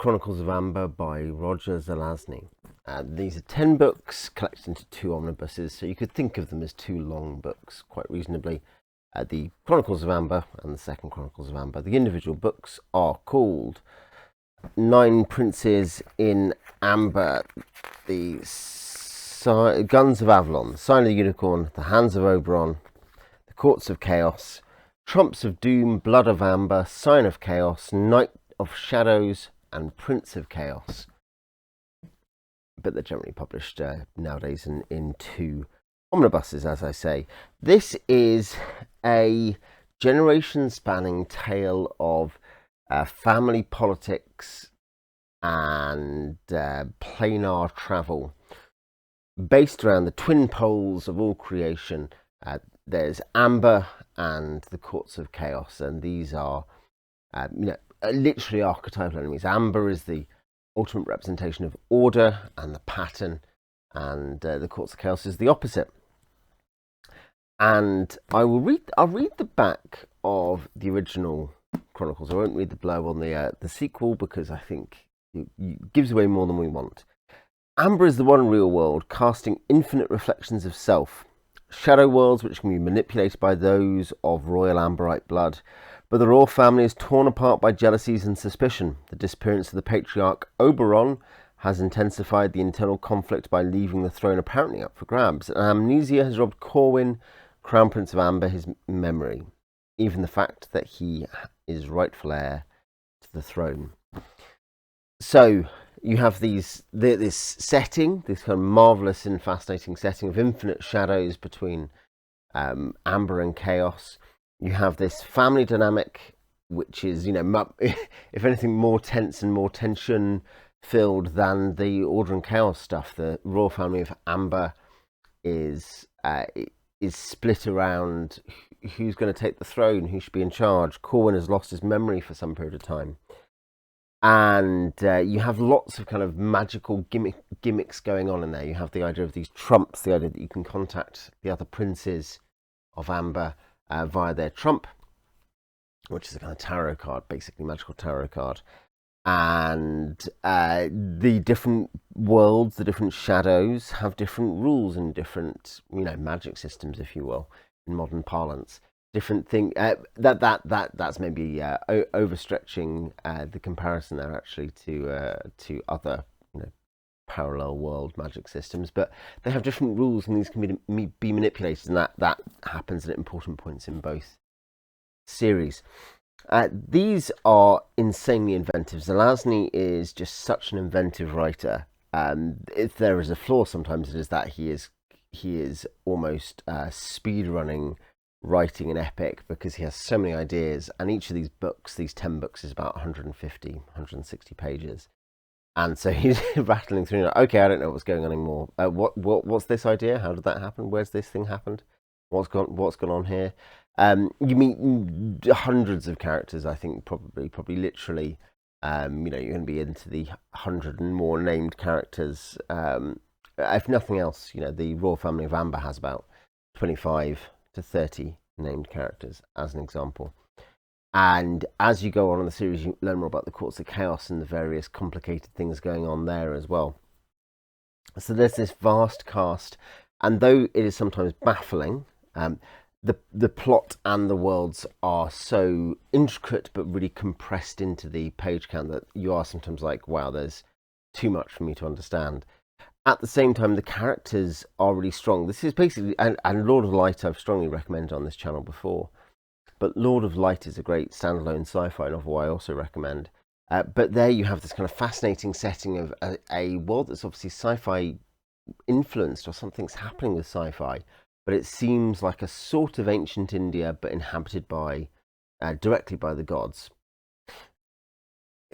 Chronicles of Amber by Roger Zelazny. These are 10 books collected into 2 omnibuses, so you could think of them as 2 long books quite reasonably. The Chronicles of Amber and the Second Chronicles of Amber. The individual books are called 9 Princes in Amber, the Guns of Avalon, the Sign of the Unicorn, the Hands of Oberon, the Courts of Chaos, Trumps of Doom, Blood of Amber, Sign of Chaos, Night of Shadows, and Prince of Chaos. But they're generally published nowadays in 2 omnibuses, as I say. This is a generation-spanning tale of family politics and planar travel, based around the twin poles of all creation. There's Amber and the Courts of Chaos, and these are literally archetypal enemies. Amber is the ultimate representation of order and the pattern, and the Courts of Chaos is the opposite. And I'll read the back of the original Chronicles. I won't read the blurb on the sequel, because I think it gives away more than we want. Amber is the one real world, casting infinite reflections of self. Shadow worlds which can be manipulated by those of royal Amberite blood. But the royal family is torn apart by jealousies and suspicion. The disappearance of the patriarch Oberon has intensified the internal conflict by leaving the throne apparently up for grabs. And amnesia has robbed Corwin, Crown Prince of Amber, his memory. Even the fact that he is rightful heir to the throne. So you have this setting, this kind of marvellous and fascinating setting of infinite shadows between Amber and Chaos. You have this family dynamic, which is, if anything, more tense and more tension-filled than the Order and Chaos stuff. The royal family of Amber is split around who's going to take the throne, who should be in charge. Corwin has lost his memory for some period of time. And you have lots of kind of magical gimmicks going on in there. You have the idea of these trumps, the idea that you can contact the other princes of Amber via their trump, which is a kind of tarot card, basically magical tarot card. And the different worlds, the different shadows, have different rules and different, magic systems, if you will, in modern parlance. Different thing that's maybe overstretching the comparison there, actually, to other parallel world magic systems, but they have different rules, and these can be manipulated, and that happens at important points in both series. These are insanely inventive. Zelazny is just such an inventive writer. If there is a flaw, sometimes it is that he is almost speed running writing an epic, because he has so many ideas, and each of these books, these 10 books, is about 160 pages. And so he's rattling through, okay, I don't know what's going on anymore. What's this idea? How did that happen? Where's this thing happened? What's gone on here? You meet hundreds of characters, I think, probably literally. You're going to be into the 100 and more named characters. If nothing else, the royal family of Amber has about 25 to 30 named characters, as an example. And as you go on in the series, you learn more about the Courts of Chaos and the various complicated things going on there as well. So there's this vast cast, and though it is sometimes baffling, the plot and the worlds are so intricate but really compressed into the page count that you are sometimes like, wow, there's too much for me to understand. At the same time, the characters are really strong. This is basically, and Lord of Light I've strongly recommended on this channel before, but Lord of Light is a great standalone sci-fi novel I also recommend. But there you have this kind of fascinating setting of a world that's obviously sci-fi influenced, or something's happening with sci-fi, but it seems like a sort of ancient India, but inhabited by directly by the gods.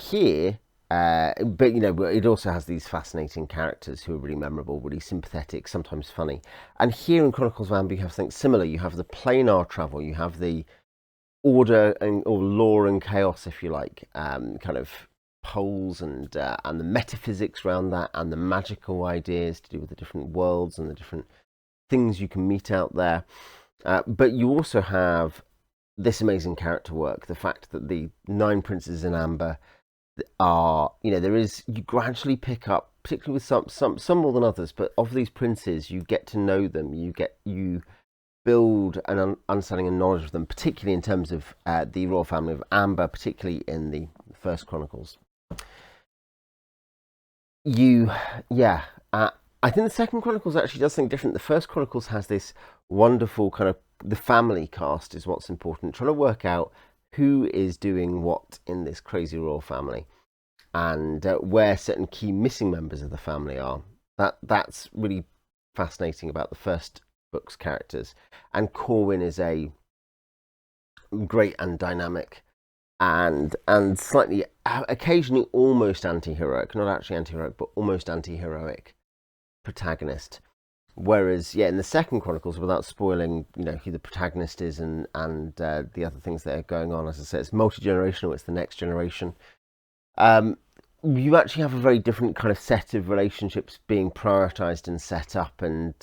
Here, but it also has these fascinating characters who are really memorable, really sympathetic, sometimes funny. And here in Chronicles of Amber, you have something similar. You have the planar travel, you have the order or law and chaos, if you like, kind of poles, and the metaphysics around that, and the magical ideas to do with the different worlds and the different things you can meet out there. But you also have this amazing character work, the fact that the 9 princes in Amber are, you gradually pick up, particularly with some more than others, but of these princes, you get to know them, you build an understanding and knowledge of them, particularly in terms of the royal family of Amber, particularly in the First Chronicles. I think the Second Chronicles actually does something different. The First Chronicles has this wonderful kind of, the family cast is what's important, trying to work out who is doing what in this crazy royal family, and where certain key missing members of the family are. That's really fascinating about the first book's characters. And Corwin is a great and dynamic and slightly, occasionally almost anti-heroic, not actually anti-heroic, but almost anti-heroic protagonist. Whereas, in the Second Chronicles, without spoiling, who the protagonist is and the other things that are going on, as I say, it's multi-generational, it's the next generation. You actually have a very different kind of set of relationships being prioritized and set up, and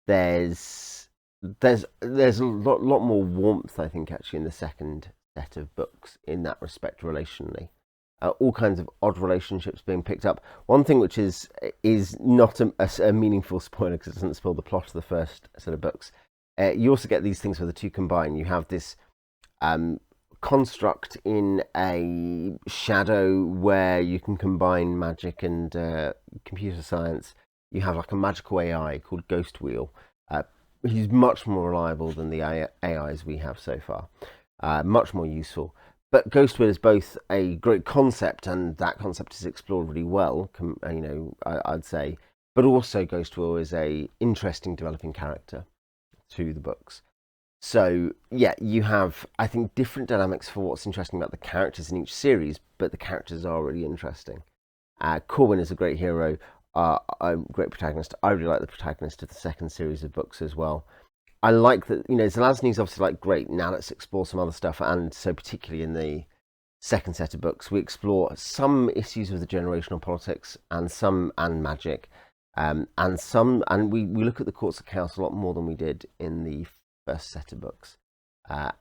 there's a lot more warmth, I think, actually, in the second set of books in that respect relationally. All kinds of odd relationships being picked up. One thing which is not a meaningful spoiler, because it doesn't spoil the plot of the first set of books. You also get these things where the two combine. You have this construct in a shadow where you can combine magic and computer science. You have like a magical AI called Ghost Wheel. He's much more reliable than the AIs we have so far. Much more useful. But Ghost Wheel is both a great concept, and that concept is explored really well, I'd say. But also Ghost Wheel is a interesting developing character through the books. So, you have, I think, different dynamics for what's interesting about the characters in each series, but the characters are really interesting. Corwin is a great hero, a great protagonist. I really like the protagonist of the second series of books as well. I like that, Zelazny's obviously like, great, now let's explore some other stuff. And so particularly in the second set of books, we explore some issues with the generational politics and magic. And we look at the Courts of Chaos a lot more than we did in the first set of books.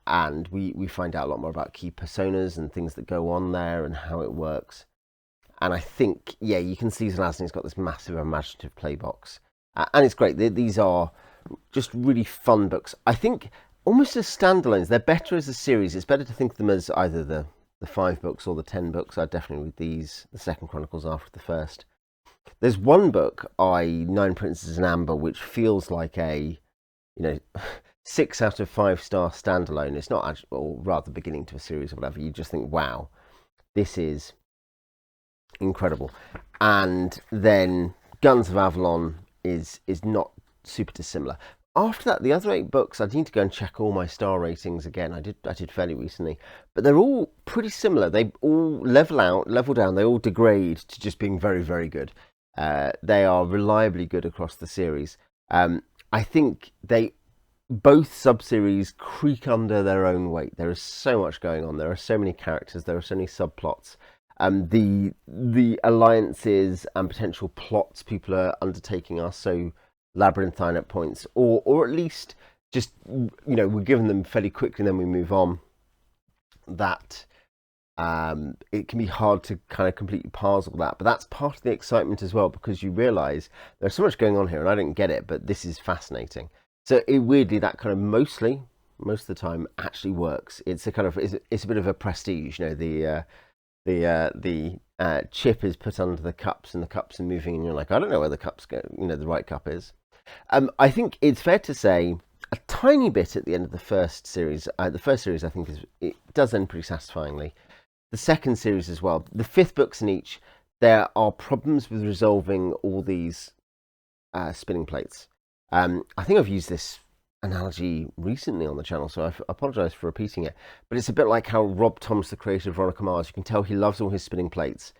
And we find out a lot more about key personas and things that go on there and how it works. And I think, you can see Zelazny's got this massive imaginative playbox. And it's great. These are just really fun books. I think almost as standalones, they're better as a series. It's better to think of them as either the 5 books or the 10 books. I'd definitely read these, the Second Chronicles after the first. There's one book, Nine Princes in Amber, which feels like a, 6 out of 5 star standalone. It's not actually, or rather beginning to a series or whatever. You just think, wow, this is incredible. And then Guns of Avalon is not super dissimilar. After that, the other 8 books, I need to go and check all my star ratings again. I did fairly recently, but they're all pretty similar. They all level down. They all degrade to just being very, very good. They are reliably good across the series. I think both sub-series creak under their own weight. There is so much going on. There are so many characters. There are so many subplots. The alliances and potential plots people are undertaking are so labyrinthine at points, or at least just, we're given them fairly quickly and then we move on, that it can be hard to kind of completely parse all that. But that's part of the excitement as well, because you realise there's so much going on here and I didn't get it, but this is fascinating. So weirdly, that kind of most of the time actually works. It's a kind of, it's a bit of a prestige, the chip is put under the cups and the cups are moving and you're like, I don't know where the cups go, the right cup is. I think it's fair to say a tiny bit at the end of the first series. The first series, I think, it does end pretty satisfyingly. The second series as well. The 5 books in each, there are problems with resolving all these spinning plates. I think I've used this analogy recently on the channel, so I apologise for repeating it. But it's a bit like how Rob Thomas, the creator of Veronica Mars, you can tell he loves all his spinning plates,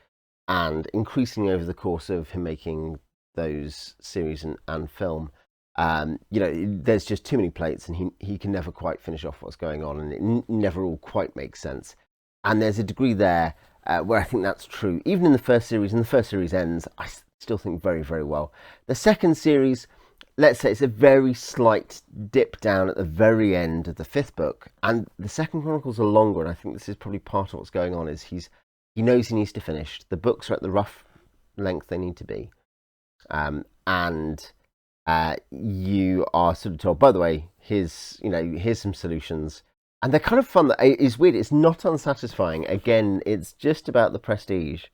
and increasingly over the course of him making those series and film, there's just too many plates, and he can never quite finish off what's going on, and it never all quite makes sense. And there's a degree there where I think that's true. Even in the first series, and the first series ends, I still think very, very well. The second series, let's say it's a very slight dip down at the very end of the 5th book, and the Second Chronicles are longer, and I think this is probably part of what's going on, is he's he knows he needs to finish. The books are at the rough length they need to be, and you are sort of told, by the way, here's some solutions, and they're kind of fun. It's weird. It's not unsatisfying. Again, it's just about the prestige,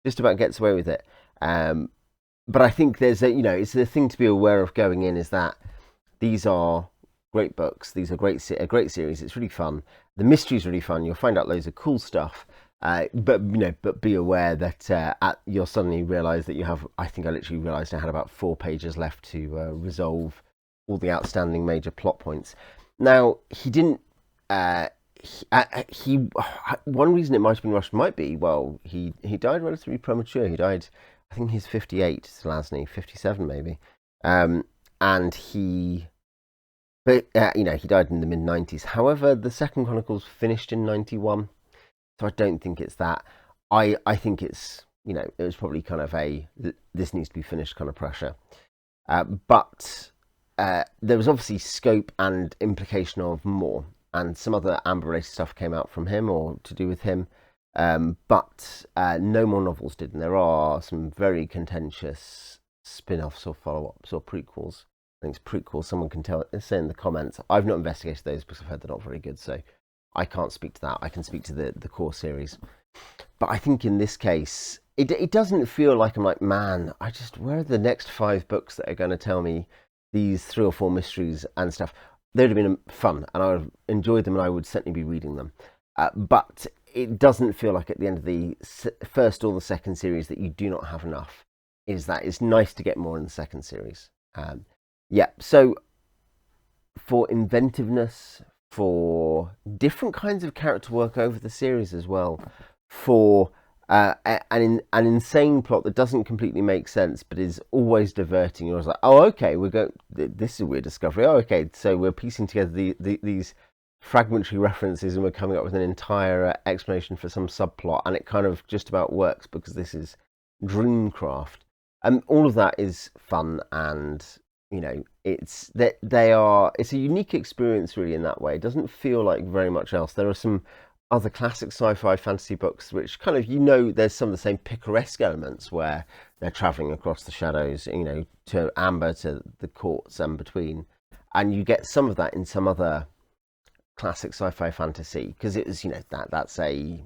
just about gets away with it. But I think there's it's the thing to be aware of going in is that these are great books. These are a great series. It's really fun. The mystery's really fun. You'll find out loads of cool stuff. But be aware that you'll suddenly realise that you have. I think I literally realised I had about 4 pages left to resolve all the outstanding major plot points. Now he didn't. One reason it might have been rushed might be he died relatively premature. He died, I think he's 58. Zelazny, 57 maybe, and he. But he died in the mid-90s. However, the Second Chronicles finished in 91. So I don't think it's that. I think it's, it was probably kind of this needs to be finished kind of pressure. But there was obviously scope and implication of more. And some other Amber-related stuff came out from him or to do with him. But no more novels did. And there are some very contentious spin-offs or follow-ups or prequels. I think it's prequels. Someone can say in the comments. I've not investigated those because I've heard they're not very good. So I can't speak to that. I can speak to the core series. But I think in this case, it doesn't feel like I'm like, man, where are the next 5 books that are going to tell me these 3 or 4 mysteries and stuff? They would have been fun, and I would have enjoyed them, and I would certainly be reading them. But it doesn't feel like at the end of the first or the second series that you do not have enough. It's nice to get more in the second series. So for inventiveness, for different kinds of character work over the series as well, for an insane plot that doesn't completely make sense but is always diverting. You're always like, oh, okay, this is a weird discovery. Oh, okay, so we're piecing together these fragmentary references and we're coming up with an entire explanation for some subplot, and it kind of just about works because this is Dreamcraft. And all of that is fun, and it's a unique experience really in that way. It doesn't feel like very much else. There are some other classic sci-fi fantasy books which kind of, there's some of the same picaresque elements where they're traveling across the shadows, to Amber, to the courts and between, and you get some of that in some other classic sci-fi fantasy because it was, that's a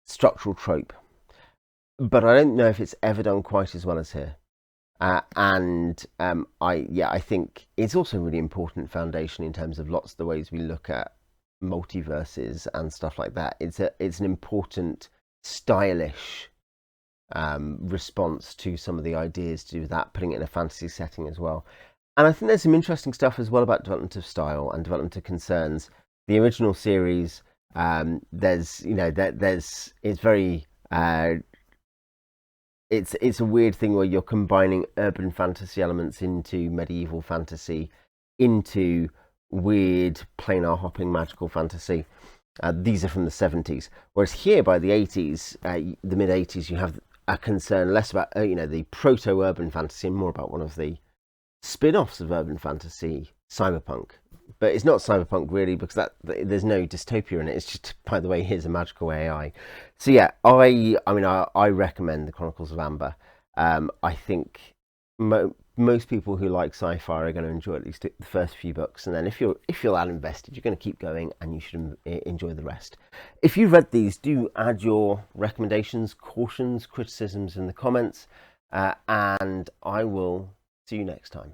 structural trope. But I don't know if it's ever done quite as well as here. I think it's also a really important foundation in terms of lots of the ways we look at multiverses and stuff like that. It's an important stylish response to some of the ideas to do with that, putting it in a fantasy setting as well. And I think there's some interesting stuff as well about development of style and development of concerns. The original series, it's very it's a weird thing where you're combining urban fantasy elements into medieval fantasy, into weird planar hopping magical fantasy. These are from the 70s, whereas here by the 80s, the mid 80s, you have a concern less about the proto-urban fantasy and more about one of the spin-offs of urban fantasy, cyberpunk. But it's not cyberpunk really because there's no dystopia in it. It's just, by the way, here's a magical AI. So yeah, I recommend the Chronicles of Amber. I think most people who like sci-fi are going to enjoy at least the first few books, and then if you're that invested, you're going to keep going, and you should enjoy the rest. If you've read these, do add your recommendations, cautions, criticisms in the comments, and I will see you next time.